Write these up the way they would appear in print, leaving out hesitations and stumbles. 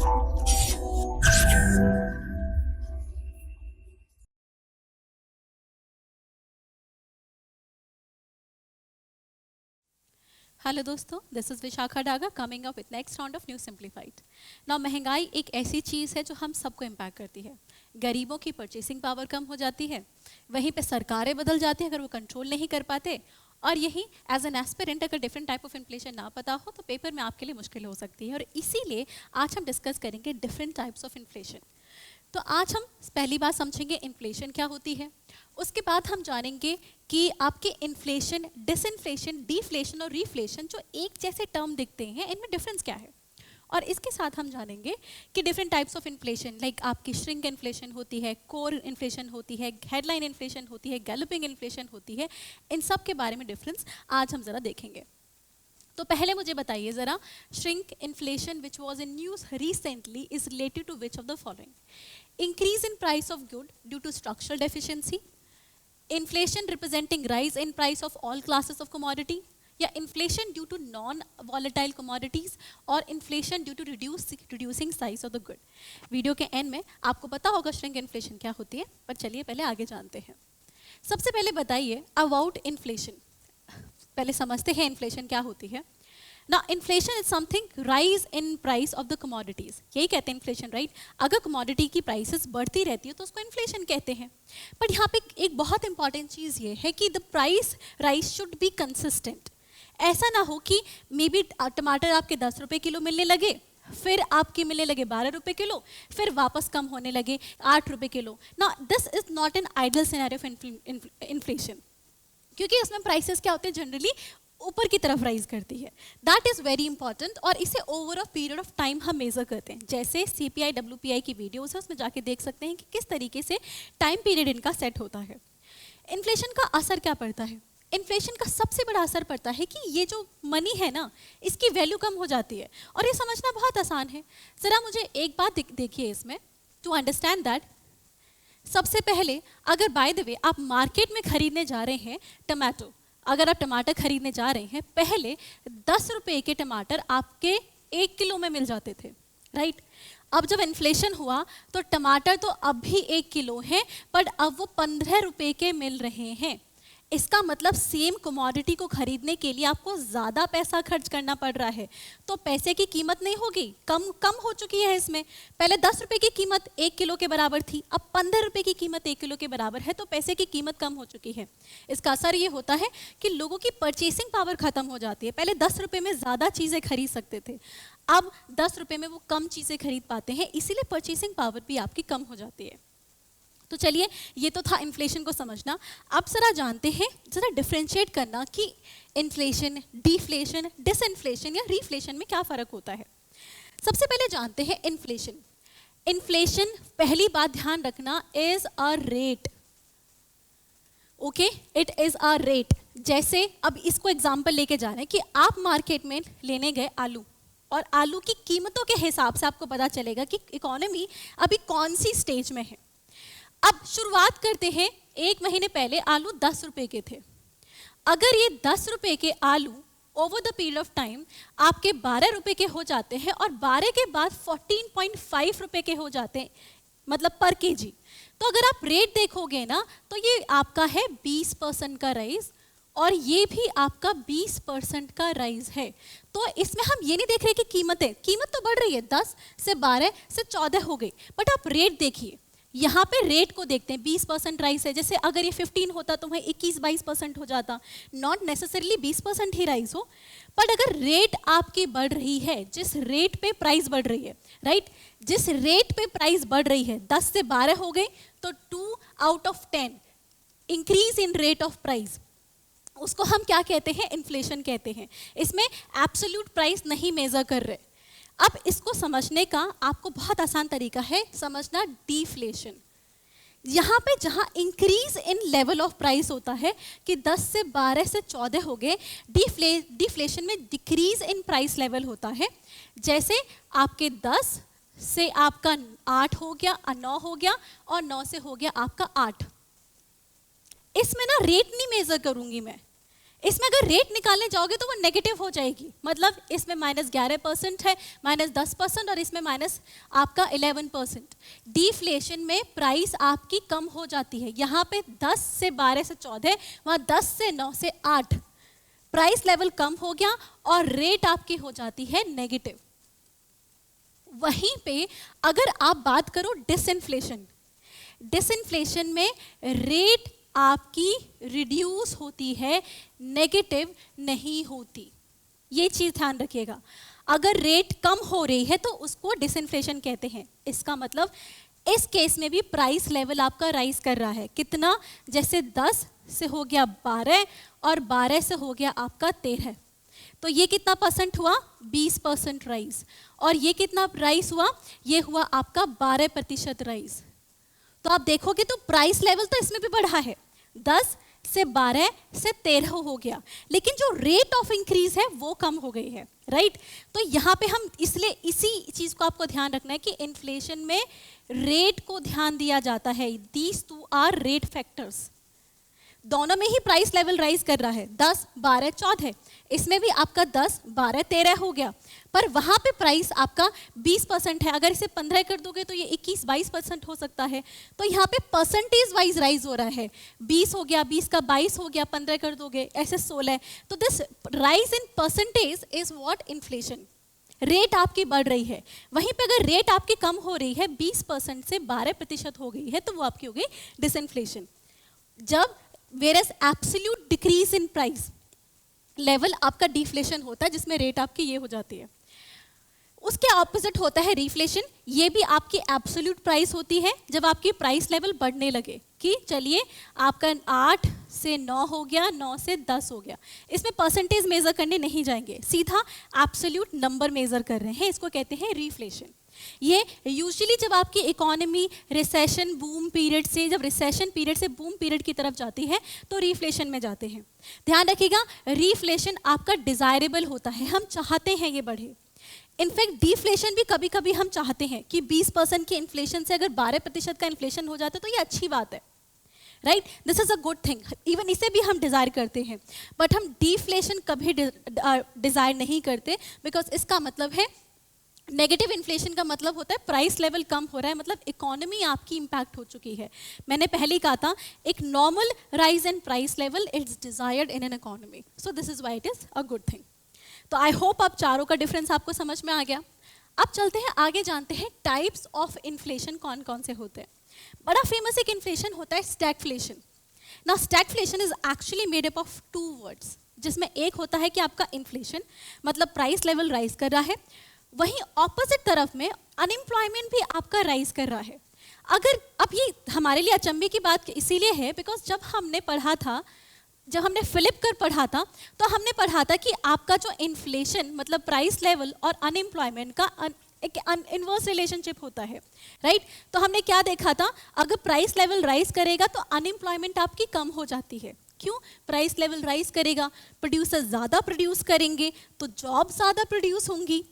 Hello दोस्तों, this is Vishakha Daga coming up with next round of new simplified. Now महंगाई एक ऐसी चीज़ है जो हम सबको इम्पैक्ट करती है। गरीबों की परचेसिंग पावर कम हो जाती है, वहीं पे सरकारें बदल जाती हैं अगर वो कंट्रोल नहीं कर पाते, और यही एज एन एस्पिरेंट अगर डिफरेंट टाइप ऑफ इन्फ्लेशन ना पता हो तो पेपर में आपके लिए मुश्किल हो सकती है। और इसीलिए आज हम डिस्कस करेंगे डिफरेंट टाइप्स ऑफ इन्फ्लेशन। तो आज हम पहली बात समझेंगे इन्फ्लेशन क्या होती है, उसके बाद हम जानेंगे कि आपके इन्फ्लेशन, डिसइन्फ्लेशन, डिफ्लेशन और रीफ्लेशन जो एक जैसे टर्म दिखते हैं इनमें डिफरेंस क्या है। और इसके साथ हम जानेंगे कि different types of inflation like आपकी श्रिंक इन्फ्लेशन होती है, कोर इन्फ्लेशन होती है, हेडलाइन इन्फ्लेशन होती है, गैलोपिंग इन्फ्लेशन होती है, इन सब के बारे में डिफरेंस आज हम ज़रा देखेंगे। तो पहले मुझे बताइए ज़रा, shrink inflation which was in news recently is related to which of the following? Increase in price of good due to structural deficiency, inflation representing rise in price of all classes of commodity, या inflation due to non-volatile commodities, और inflation due to reducing size of the good। Video के and में आपको पता होगा shrink inflation क्या होती है, पर चलिए पहले आगे जानते हैं। सबसे पहले बताइए अबाउट इन्फ्लेशन, पहले समझते हैं इन्फ्लेशन क्या होती है। Now inflation is something rise in price of the commodities, यही कहते हैं इन्फ्लेशन, राइट? अगर कमोडिटी की प्राइसेस बढ़ती रहती है तो उसको इन्फ्लेशन कहते हैं। बट यहाँ पे एक बहुत इंपॉर्टेंट चीज़ ये है कि the price rise should be consistent. ऐसा ना हो कि मे बी टमाटर आपके 10 रुपये किलो मिलने लगे, फिर आपके मिलने लगे 12 रुपये किलो, फिर वापस कम होने लगे 8 रुपये किलो। ना this is not an ideal scenario of inflation, क्योंकि उसमें प्राइसेस क्या होते हैं, जनरली ऊपर की तरफ राइज करती है। दैट इज़ वेरी इंपॉर्टेंट, और इसे over a period of time हम मेजर करते हैं। जैसे CPI WPI की वीडियोस है, उसमें जाके देख सकते हैं कि किस तरीके से टाइम पीरियड इनका सेट होता है। इन्फ्लेशन का असर क्या पड़ता है? इन्फ्लेशन का सबसे बड़ा असर पड़ता है कि ये जो मनी है ना, इसकी वैल्यू कम हो जाती है। और ये समझना बहुत आसान है। ज़रा मुझे एक बात देखिए इसमें, टू अंडरस्टैंड दैट। सबसे पहले अगर बाय द वे आप मार्केट में खरीदने जा रहे हैं टमाटो, अगर आप टमाटर खरीदने जा रहे हैं, पहले 10 रुपये के टमाटर आपके 1 किलो में मिल जाते थे, राइट? अब जब इन्फ्लेशन हुआ तो टमाटर तो अब भी 1 किलो हैं, पर अब वो 15 रुपये के मिल रहे हैं। इसका मतलब सेम कमोडिटी को खरीदने के लिए आपको ज़्यादा पैसा खर्च करना पड़ रहा है, तो पैसे की कीमत नहीं होगी, कम हो चुकी है इसमें। पहले 10 रुपये की कीमत 1 किलो के बराबर थी, अब 15 रुपये की कीमत 1 किलो के बराबर है, तो पैसे की कीमत कम हो चुकी है। इसका असर ये होता है कि लोगों की परचेसिंग पावर ख़त्म हो जाती है। पहले 10 रुपये में ज़्यादा चीज़ें खरीद सकते थे, अब 10 रुपये में वो कम चीज़ें खरीद पाते हैं, इसीलिए परचेसिंग पावर भी आपकी कम हो जाती है। तो चलिए, ये तो था इन्फ्लेशन को समझना। अब जरा जानते हैं, जरा डिफ्रेंशिएट करना कि इन्फ्लेशन, डिफ्लेशन, डिसइन्फ्लेशन या रीफ्लेशन में क्या फ़र्क होता है। सबसे पहले जानते हैं इन्फ्लेशन। इन्फ्लेशन, पहली बात ध्यान रखना, is a rate. Okay, it is a rate. जैसे अब इसको एग्जाम्पल लेके जा रहे हैं कि आप मार्केट में लेने गए आलू, और आलू की कीमतों के हिसाब से आपको पता चलेगा कि इकोनॉमी अभी कौन सी स्टेज में है। अब शुरुआत करते हैं, 1 महीने पहले आलू 10 रुपये के थे। अगर ये 10 रुपये के आलू over the period of time आपके 12 रुपये के हो जाते हैं, और 12 के बाद 14.5 रुपये के हो जाते हैं, मतलब पर केजी, तो अगर आप रेट देखोगे ना, तो ये आपका है 20% का राइज, और ये भी आपका 20% का राइज है। तो इसमें हम ये नहीं देख रहे कि कीमत तो बढ़ रही है, 10 से 12 से 14 हो गई, बट आप रेट देखिए, यहाँ पे रेट को देखते हैं। 20% राइज है, जैसे अगर ये 15 होता तो वह 21-22% हो जाता। नॉट नेसेसरली 20% ही राइज हो, बट अगर रेट आपकी बढ़ रही है, जिस रेट पे प्राइस बढ़ रही है, राइट, जिस रेट पे प्राइस बढ़ रही है, 10 से 12 हो गए, तो 2 out of 10 increase in rate of price, उसको हम क्या कहते हैं, इन्फ्लेशन कहते हैं। इसमें एब्सोल्यूट प्राइस नहीं मेजर कर रहे। अब इसको समझने का आपको बहुत आसान तरीका है समझना, डिफ्लेशन। यहाँ पे जहाँ increase in level of price होता है कि 10 से 12 से 14 हो गए, डिफ्लेशन में डिक्रीज इन प्राइस लेवल होता है। जैसे आपके 10 से आपका 8 हो गया, 9 हो गया, और 9 से हो गया आपका 8। इसमें ना रेट नहीं मेजर करूंगी मैं, इसमें अगर रेट निकालने जाओगे तो वो नेगेटिव हो जाएगी, मतलब इसमें -11% है, -10%, और इसमें माइनस आपका 11%। डिफ्लेशन में प्राइस आपकी कम हो जाती है। यहाँ पे 10 से 12 से 14, वहाँ 10 से 9 से 8 प्राइस लेवल कम हो गया और रेट आपकी हो जाती है नेगेटिव। वहीं पे अगर आप बात करो डिसइंफ्लेशन, डिसइंफ्लेशन में रेट आपकी रिड्यूस होती है, नेगेटिव नहीं होती। ये चीज ध्यान रखिएगा। अगर रेट कम हो रही है तो उसको डिसइंफ्लेशन कहते हैं। इसका मतलब इस केस में भी प्राइस लेवल आपका राइज कर रहा है। कितना? जैसे 10 से हो गया 12 और 12 से हो गया आपका 13, तो ये कितना परसेंट हुआ? 20% राइज। और ये कितना राइज हुआ? ये हुआ आपका 12% राइज। तो आप देखोगे तो प्राइस लेवल तो इसमें भी बढ़ा है, 10 से 12 से 13 हो गया, लेकिन जो रेट ऑफ इंक्रीज है वो कम हो गई है, राइट? तो यहाँ पे हम इसलिए इसी चीज को आपको ध्यान रखना है कि इन्फ्लेशन में रेट को ध्यान दिया जाता है। These two are rate factors. दोनों में ही प्राइस लेवल राइज कर रहा है, 10, 12, 14। इसमें भी आपका 10, 12, 13 हो गया, पर वहां पे प्राइस आपका 20% है। अगर इसे 15 कर दोगे तो ये 21, 22% हो सकता है। तो यहाँ पे परसेंटेज वाइज राइज हो रहा है, 20 हो गया, 20 का 22 हो गया, 15 कर दोगे ऐसे 16। तो this rise in percentage is what? Inflation. Rate आपकी बढ़ रही है, वहीं पे अगर रेट आपकी कम हो रही है, 20% से 12% हो गई है, तो वो आपकी हो गई डिसइन्फ्लेशन। जब whereas absolute decrease in price level आपका डिफ्लेशन होता है, जिसमें रेट आपकी ये हो जाती है। उसके ऑपोजिट होता है रिफ्लेशन। ये भी आपकी एब्सोल्यूट प्राइस होती है, जब आपकी प्राइस लेवल बढ़ने लगे कि चलिए आपका 8 से 9 हो गया, 9 से 10 हो गया। इसमें परसेंटेज मेजर करने नहीं जाएंगे, सीधा एब्सोल्यूट नंबर मेजर कर रहे हैं, इसको कहते हैं रिफ्लेशन। ये यूजुअली जब आपकी इकोनॉमी रिसेशन बूम पीरियड से, जब रिसेशन पीरियड से बूम पीरियड की तरफ जाती है तो रिफ्लेशन में जाते हैं। ध्यान रखिएगा, रिफ्लेशन आपका डिजायरेबल होता है, हम चाहते हैं ये बढ़े। इनफैक्ट डिफ्लेशन भी कभी कभी हम चाहते हैं कि 20% की इन्फ्लेशन से अगर 12% का इन्फ्लेशन हो जाता है तो ये अच्छी बात है, right? This is a good thing. Even इसे भी हम डिजायर करते हैं, बट हम डिफ्लेशन कभी डिजायर नहीं करते, बिकॉज इसका मतलब है नेगेटिव इन्फ्लेशन का मतलब होता है प्राइस लेवल कम हो रहा है, मतलब इकोनॉमी आपकी इंपैक्ट हो चुकी है। मैंने पहले ही कहा था, एक normal rise in price level it's desired in an economy, so this is why it is a good thing. तो आई होप अब चारों का डिफरेंस आपको समझ में आ गया। अब चलते हैं आगे, जानते हैं टाइप्स ऑफ इन्फ्लेशन कौन कौन से होते हैं। बड़ा फेमस एक इन्फ्लेशन होता है stagflation. Now stagflation is actually made up of 2 words, जिसमें एक होता है कि आपका इन्फ्लेशन मतलब प्राइस लेवल राइज कर रहा है, वहीं ऑपोजिट तरफ में अनएम्प्लॉयमेंट भी आपका राइज कर रहा है। अगर अब ये हमारे लिए अचंभे की बात इसीलिए है बिकॉज जब हमने पढ़ा था, जब हमने फिलिप कर पढ़ा था, तो हमने पढ़ा था कि आपका जो इन्फ्लेशन मतलब प्राइस लेवल और अनएम्प्लॉयमेंट का एक इनवर्स रिलेशनशिप होता है, राइट? तो हमने क्या देखा था, अगर प्राइस लेवल राइज करेगा तो अनएम्प्लॉयमेंट आपकी कम हो जाती है। क्यों? प्राइस लेवल राइज करेगा, प्रोड्यूसर ज़्यादा प्रोड्यूस करेंगे तो जॉब ज़्यादा प्रोड्यूस होंगी।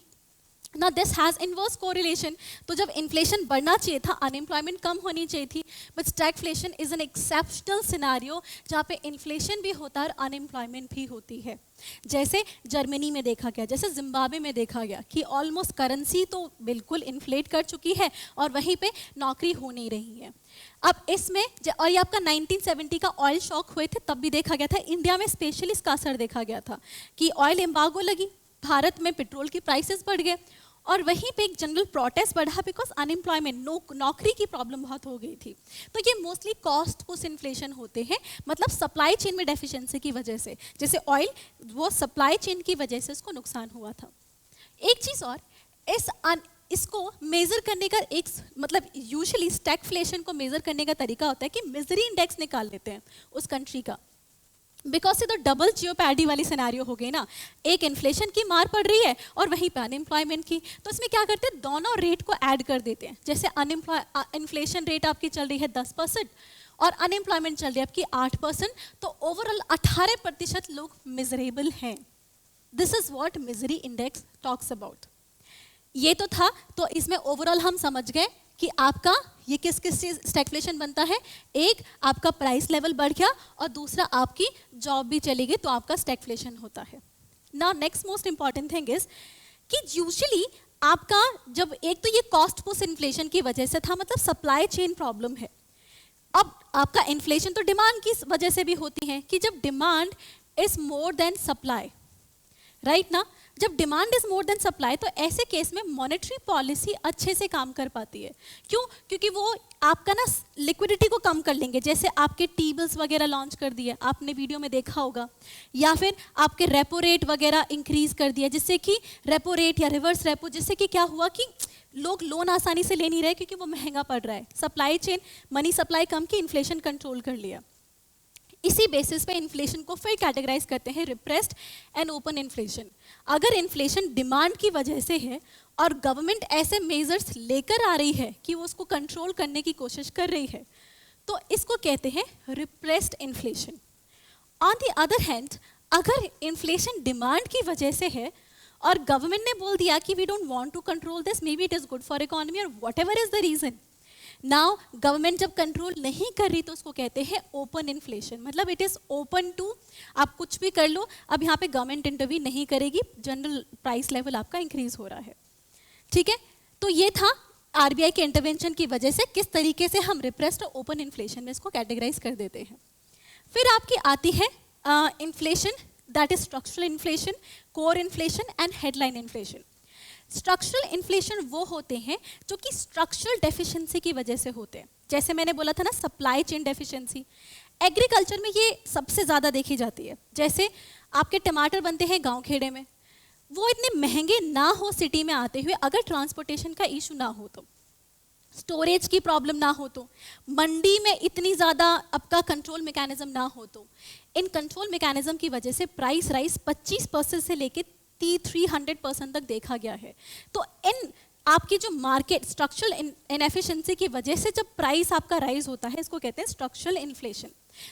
ना दिस हैज़ इनवर्स कोरिलेशन। तो जब इन्फ्लेशन बढ़ना चाहिए था, अनएम्प्लॉयमेंट कम होनी चाहिए थी, but stagflation is an exceptional scenario जहाँ पे इन्फ्लेशन भी होता है और अनएम्प्लॉयमेंट भी होती है। जैसे जर्मनी में देखा गया, जैसे जिम्बाब्वे में देखा गया कि ऑलमोस्ट करेंसी तो बिल्कुल इन्फ्लेट कर चुकी है और वहीं पे नौकरी हो नहीं रही है। अब इसमें और ये आपका 1970 का ऑयल शॉक हुए थे, तब भी देखा गया था। इंडिया में स्पेशली इसका असर देखा गया था कि ऑयल एम्बार्गो लगी, भारत में पेट्रोल की प्राइसेस बढ़ गए और वहीं पे एक जनरल प्रोटेस्ट बढ़ा बिकॉज अनएम्प्लॉयमेंट, नौकरी की प्रॉब्लम बहुत हो गई थी। तो ये मोस्टली कॉस्ट पुश इन्फ्लेशन होते हैं, मतलब सप्लाई चेन में डेफिशिएंसी की वजह से। जैसे ऑयल, वो सप्लाई चेन की वजह से उसको नुकसान हुआ था। एक चीज़ और, इसको मेजर करने का एक मतलब यूजुअली स्टैगफ्लेशन को मेजर करने का तरीका होता है कि मिजरी इंडेक्स निकाल लेते हैं उस कंट्री का, बिकॉज से तो डबल जियोपैडी वाली सिनेरियो हो गई ना, एक इन्फ्लेशन की मार पड़ रही है और वहीं पे अनएम्प्लॉयमेंट की। तो इसमें क्या करते हैं, दोनों रेट को ऐड कर देते हैं। जैसे इन्फ्लेशन रेट आपकी चल रही है 10% और अनएम्प्लॉयमेंट चल रही है आपकी 8%, तो ओवरऑल 18% लोग मिजरेबल हैं। This is what misery index talks about. ये तो था, तो इसमें ओवरऑल हम समझ गए कि आपका ये किस किस चीज स्टैगफ्लेशन बनता है, एक आपका प्राइस लेवल बढ़ गया और दूसरा आपकी जॉब भी चली गई, तो आपका स्टैगफ्लेशन होता है। Now next most important thing is कि यूजुअली आपका जब एक तो ये कॉस्ट पुश इन्फ्लेशन की वजह से था, मतलब सप्लाई चेन प्रॉब्लम है। अब आपका इन्फ्लेशन तो डिमांड की वजह से भी होती है कि जब demand is more than supply, right ना, जब demand is more than supply तो ऐसे केस में मॉनेटरी पॉलिसी अच्छे से काम कर पाती है। क्यों? क्योंकि वो आपका ना लिक्विडिटी को कम कर लेंगे, जैसे आपके टी बिल्स वगैरह लॉन्च कर दिए, आपने वीडियो में देखा होगा, या फिर आपके रेपो रेट वगैरह इंक्रीज कर दिया, जिससे कि रेपो रेट या रिवर्स रेपो, जिससे कि क्या हुआ कि लोग लोन आसानी से ले नहीं रहे क्योंकि वो महंगा पड़ रहा है। सप्लाई चेन मनी सप्लाई कम की, इन्फ्लेशन कंट्रोल कर लिया। इसी बेसिस पे इन्फ्लेशन को फिर कैटेगराइज करते हैं रिप्रेस्ड एंड ओपन इन्फ्लेशन। अगर इन्फ्लेशन डिमांड की वजह से है और गवर्नमेंट ऐसे मेजर्स लेकर आ रही है कि वो उसको कंट्रोल करने की कोशिश कर रही है, तो इसको कहते हैं repressed inflation. On the other hand, अगर इन्फ्लेशन डिमांड की वजह से है और गवर्नमेंट ने बोल दिया कि we don't want to control this, may be it is good for economy और whatever is the reason, now government जब कंट्रोल नहीं कर रही तो उसको कहते हैं ओपन इन्फ्लेशन। मतलब इट इज ओपन टू, आप कुछ भी कर लो, अब यहाँ पे गवर्नमेंट इंटरव्यू नहीं करेगी, जनरल प्राइस लेवल आपका इंक्रीज हो रहा है। ठीक है, तो ये था आरबीआई के इंटरवेंशन की वजह से किस तरीके से हम रिप्रेस्ड और ओपन इन्फ्लेशन में इसको कैटेगराइज कर देते हैं। फिर आपकी आती है inflation, that is structural inflation, core inflation and headline inflation. Structural inflation वो होते हैं जो कि स्ट्रक्चरल डेफिशिएंसी की वजह से होते हैं। जैसे मैंने बोला था ना, सप्लाई चेन डेफिशिएंसी, एग्रीकल्चर में ये सबसे ज़्यादा देखी जाती है। जैसे आपके टमाटर बनते हैं गांव खेड़े में, वो इतने महंगे ना हो सिटी में आते हुए, अगर ट्रांसपोर्टेशन का इशू ना हो तो, स्टोरेज की प्रॉब्लम ना हो तो, मंडी में इतनी ज़्यादा आपका कंट्रोल मैकेनिज्म ना हो तो, इन कंट्रोल मैकेनिज्म की वजह से प्राइस राइज 25% से लेकर 300% तक देखा गया है। तो इन आपकी जो मार्केट स्ट्रक्चरल इनएफिशिएंसी की वजह से जब प्राइस आपका राइज होता है, इसको कहते हैं स्ट्रक्चरल इन्फ्लेशन।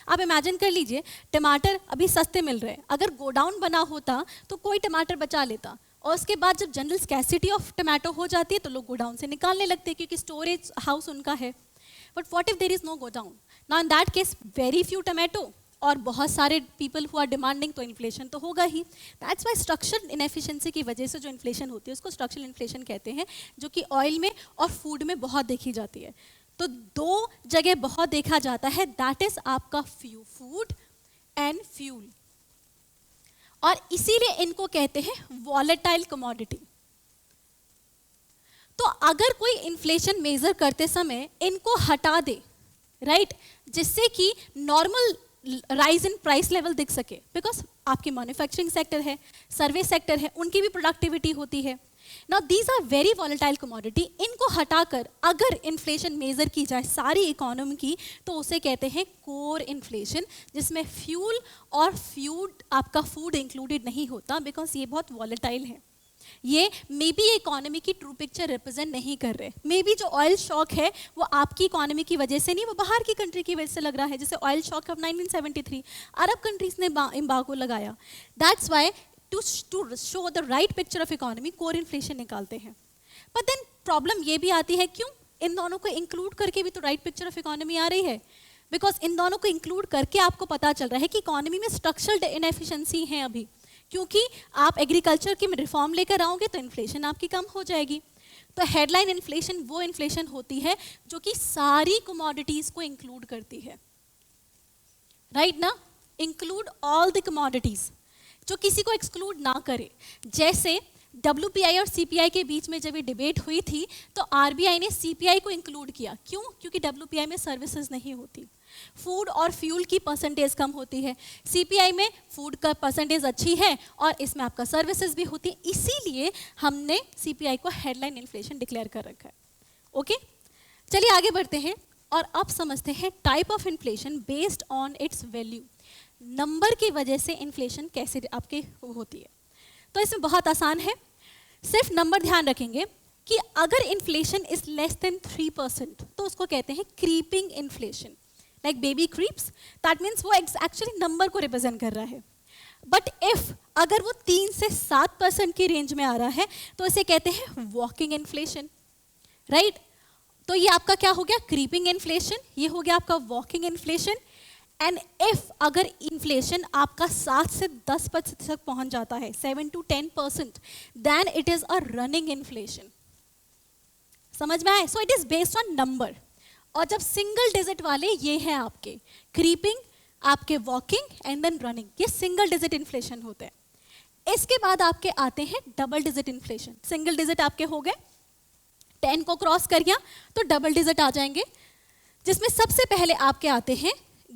आप इमेजिन कर लीजिए, टमाटर अभी सस्ते मिल रहे हैं, अगर गोडाउन बना होता तो कोई टमाटर बचा लेता, और उसके बाद जब जनरल स्कैसिटी ऑफ टमाटो हो जाती है तो लोग गोडाउन से निकालने लगते हैं क्योंकि स्टोरेज हाउस उनका है। But what if there is no godown? Now in that case very few tomato और बहुत सारे पीपल हु आर डिमांडिंग, तो इन्फ्लेशन तो होगा ही। दैट्स वाई स्ट्रक्चरल इनएफिशिएंसी की वजह से जो इन्फ्लेशन होती है उसको स्ट्रक्चरल इन्फ्लेशन कहते हैं, जो कि ऑयल में और फूड में बहुत देखी जाती है। तो दो जगह बहुत देखा जाता है, दैट इज आपका फूड एंड फ्यूल, और इसीलिए इनको कहते हैं वॉलेटाइल कमोडिटी। तो अगर कोई इन्फ्लेशन मेजर करते समय इनको हटा दे, राइट, जिससे कि normal rise in price level दिख सके, बिकॉज आपकी मैन्युफैक्चरिंग सेक्टर है, सर्विस सेक्टर है, उनकी भी प्रोडक्टिविटी होती है। Now these are very volatile commodity, इनको हटाकर अगर इन्फ्लेशन मेजर की जाए सारी इकोनॉमी की, तो उसे कहते हैं कोर इन्फ्लेशन, जिसमें फ्यूल और आपका फूड इंक्लूडेड नहीं होता, बिकॉज ये बहुत वॉलेटाइल है। ये मे बी इकोनॉमी की ट्रू पिक्चर रिप्रेजेंट नहीं कर रहे। मे बी जो ऑयल शॉक है वो आपकी इकोनॉमी की वजह से नहीं, वो बाहर की कंट्री की वजह से लग रहा है। जैसे ऑयल शॉक ऑफ 1973 अरब कंट्रीज ने एम्बार्गो लगाया। That's why to show the right picture of economy core inflation निकालते हैं। बट देन प्रॉब्लम ये भी आती है, क्यों इन दोनों को इंक्लूड करके भी तो राइट पिक्चर ऑफ इकोनॉमी आ रही है, बिकॉज इन दोनों को इंक्लूड करके आपको पता चल रहा है कि इकोनॉमी में स्ट्रक्चरल इनएफिशिएंसी है अभी, क्योंकि आप एग्रीकल्चर की रिफॉर्म लेकर आओगे तो इन्फ्लेशन आपकी कम हो जाएगी। तो हेडलाइन इन्फ्लेशन वो इन्फ्लेशन होती है जो कि सारी कमोडिटीज को इंक्लूड करती है, राइट ना, इंक्लूड ऑल द कमोडिटीज, जो किसी को एक्सक्लूड ना करे। जैसे WPI और CPI के बीच में जब ये डिबेट हुई थी तो RBI ने CPI को इंक्लूड किया। क्यों? क्योंकि WPI में सर्विसेज नहीं होती, फूड और फ्यूल की परसेंटेज कम होती है, CPI में फूड का परसेंटेज अच्छी है और इसमें आपका सर्विसेज भी होती है, इसीलिए हमने CPI को हेडलाइन इन्फ्लेशन डिक्लेयर कर रखा है। ओके, चलिए आगे बढ़ते हैं और अब समझते हैं type of inflation based on it's value. Number की वजह से इन्फ्लेशन कैसे आपके होती है, तो इसमें बहुत आसान है, सिर्फ नंबर ध्यान रखेंगे कि अगर इन्फ्लेशन इज लेस देन 3% तो उसको कहते हैं creeping inflation, like baby creeps, that means वो एक्चुअली नंबर को रिप्रेजेंट कर रहा है। बट इफ अगर वो 3 से 7% की रेंज में आ रहा है तो इसे कहते हैं वॉकिंग इन्फ्लेशन, राइट। तो ये आपका क्या हो गया, क्रीपिंग इन्फ्लेशन, ये हो गया आपका वॉकिंग इन्फ्लेशन। एंड इफ अगर इन्फ्लेशन आपका 7 से 10% तक पहुंच जाता है, 7 to 10%, then it is a running inflation. समझ में आए? So it is based on number. और जब सिंगल डिजिट वाले ये हैं आपके क्रीपिंग, आपके वॉकिंग एंड देन रनिंग, ये सिंगल डिजिट इन्फ्लेशन होते हैं। इसके बाद आपके आते हैं double digit inflation. Single digit आपके हो गए, 10 को क्रॉस कर गया तो डबल डिजिट आ जाएंगे, जिसमें सबसे पहले आपके आते हैं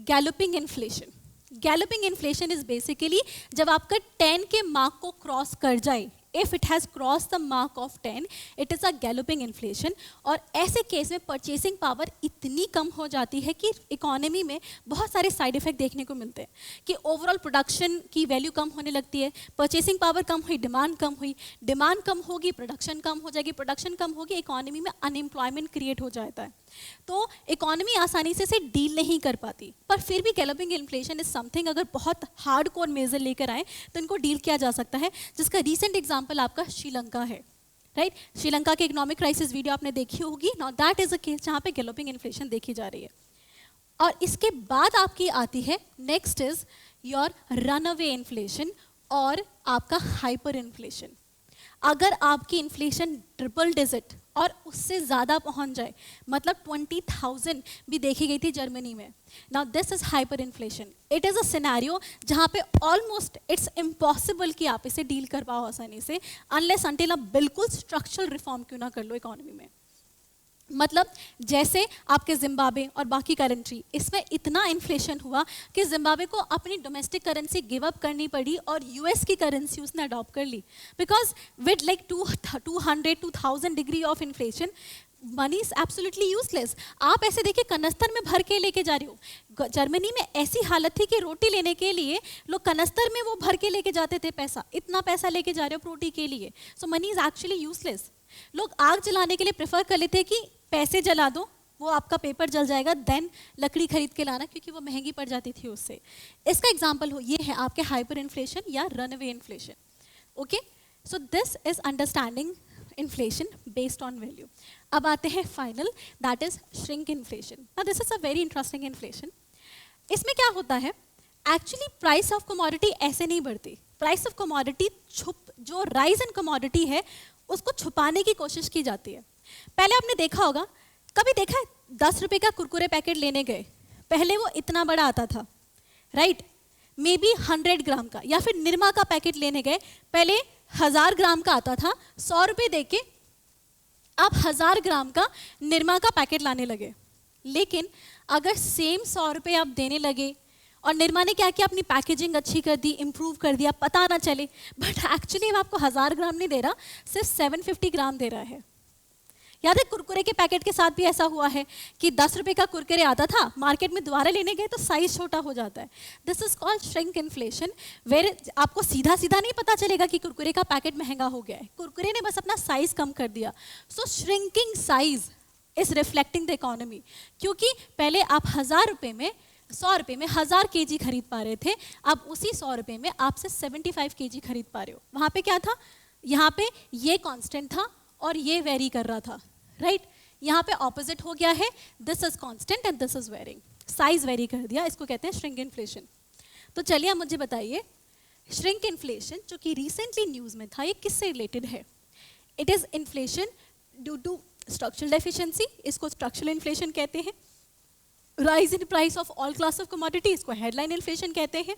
galloping inflation. Galloping inflation is basically जब आपका 10 के मार्क को क्रॉस कर जाए, if it has cross the mark of 10, it is a galloping inflation. और ऐसे केस में परचेसिंग पावर इतनी कम हो जाती है कि इकोनॉमी में बहुत सारे साइड इफेक्ट देखने को मिलते हैं कि ओवरऑल प्रोडक्शन की वैल्यू कम होने लगती है, परचेसिंग पावर कम हुई, डिमांड कम हुई, डिमांड कम होगी, प्रोडक्शन कम हो जाएगी, प्रोडक्शन कम होगी, इकोनॉमी में अनएम्प्लॉयमेंट क्रिएट हो जाता है। तो इकोनॉमी आसानी से डील नहीं कर पाती। पर फिर भी गैलोपिंग इन्फ्लेशन इज समथिंग, अगर बहुत हार्ड कोर मेजर लेकर आए तो इनको डील किया जा सकता है, जिसका रीसेंट एग्जांपल आपका श्रीलंका है, राइट? श्रीलंका के इकोनॉमिक क्राइसिस वीडियो आपने देखी होगी। Now that is a case जहां पे गैलोपिंग इन्फ्लेशन देखी जा रही है। और इसके बाद आपकी आती है, next is your runaway inflation और आपका हाइपर इन्फ्लेशन। अगर आपकी इन्फ्लेशन ट्रिपल डिजिट और उससे ज़्यादा पहुंच जाए, मतलब 20,000 भी देखी गई थी जर्मनी में। Now this is hyper inflation. It is a scenario जहाँ पे ऑलमोस्ट इट्स इम्पॉसिबल कि आप इसे डील कर पाओ आसानी से, अनलेस अंटिल आप बिल्कुल स्ट्रक्चरल रिफॉर्म क्यों ना कर लो इकोनॉमी में। मतलब जैसे आपके जिम्बाब्वे और बाकी कंट्री, इसमें इतना इन्फ्लेशन हुआ कि जिम्बाब्वे को अपनी डोमेस्टिक करेंसी गिव अप करनी पड़ी और यूएस की करेंसी उसने अडॉप्ट कर ली, because with like 200-2000 degree of inflation money is absolutely useless. आप ऐसे देखिए कनस्तर में भर के लेके जा रही हो। जर्मनी में ऐसी हालत थी कि रोटी लेने के लिए लोग कनस्तर में वो भर के लेके जाते थे पैसा, इतना पैसा लेके जा रहे हो रोटी के लिए। सो मनी इज एक्चुअली यूजलेस। लोग आग जलाने के लिए प्रेफर कर लेते हैं कि पैसे जला दो, वो आपका पेपर जल जाएगा, देन लकड़ी खरीद के लाना, क्योंकि वो महंगी पड़ जाती थी उससे। इसका एग्जांपल हो ये है आपके हाइपर इन्फ्लेशन या runaway inflation. Okay, so this is understanding inflation based on value. अब आते हैं final, that is shrink inflation. Now this is a very interesting inflation. इसमें क्या होता है, एक्चुअली प्राइस ऑफ कमोडिटी ऐसे नहीं बढ़ती। प्राइस ऑफ कमोडिटी जो राइज इन कमोडिटी है उसको छुपाने की कोशिश की जाती है। पहले आपने देखा होगा, कभी देखा है 10 रुपए का कुरकुरे पैकेट लेने गए, पहले वो इतना बड़ा आता था, राइट? मे बी 100 ग्राम का, या फिर निरमा का पैकेट लेने गए, पहले 1000 ग्राम का आता था, 100 रुपए दे के आप 1000 ग्राम का निरमा का पैकेट लाने लगे। लेकिन अगर सेम 100 रुपए आप देने लगे और निरमा ने क्या किया, अपनी पैकेजिंग अच्छी कर दी, इंप्रूव कर दिया, पता ना चले, बट एक्चुअली वो आपको 1000 ग्राम नहीं दे रहा, सिर्फ 750 ग्राम दे रहा है। याद है कुरकुरे के पैकेट के साथ भी ऐसा हुआ है कि 10 रुपए का कुरकुरे आता था, मार्केट में दोबारा लेने गए तो साइज छोटा हो जाता है। This is called shrink inflation, where आपको सीधा सीधा नहीं पता चलेगा कि कुरकुरे का पैकेट महंगा हो गया है, कुरकुरे ने बस अपना साइज कम कर दिया। So shrinking size is reflecting the economy, क्योंकि पहले आप 100 रुपए में 100 रुपए में 1000 केजी खरीद पा रहे थे, अब उसी 100 रुपए में आप से 75 केजी खरीद पा रहे हो। वहां पे क्या था, यहाँ पे ये कांस्टेंट था और ये वेरी कर रहा था, राइट? यहाँ पे ऑपोजिट हो गया है, this is constant and this is varying, size vary कर दिया, इसको कहते हैं श्रिंक इन्फ्लेशन। तो चलिए आप मुझे बताइए, श्रिंक इन्फ्लेशन जो कि रिसेंटली न्यूज में था, ये किससे रिलेटेड है? It is inflation due to structural deficiency, इसको स्ट्रक्चरल इन्फ्लेशन कहते हैं। Rise in price of all class of commodity, इसको हेडलाइन इन्फ्लेशन कहते हैं।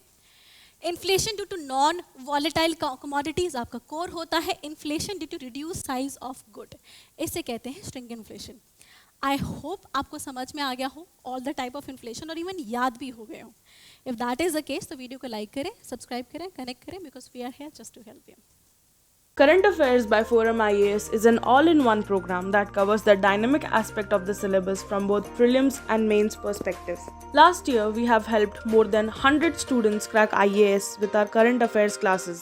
Inflation due to non volatile commodities आपका कोर होता है। Inflation due to reduce size of good, इसे कहते हैं श्रिंक इन्फ्लेशन। आई होप आपको समझ में आ गया हो all the type of inflation, और इवन याद भी हो गए हो। If that is the case तो वीडियो को लाइक करें, सब्सक्राइब करें, कनेक्ट करें, because we are here just to help you. Current Affairs by Forum IAS is an all-in-one program that covers the dynamic aspect of the syllabus from both prelims and mains perspective. Last year, we have helped more than 100 students crack IAS with our current affairs classes.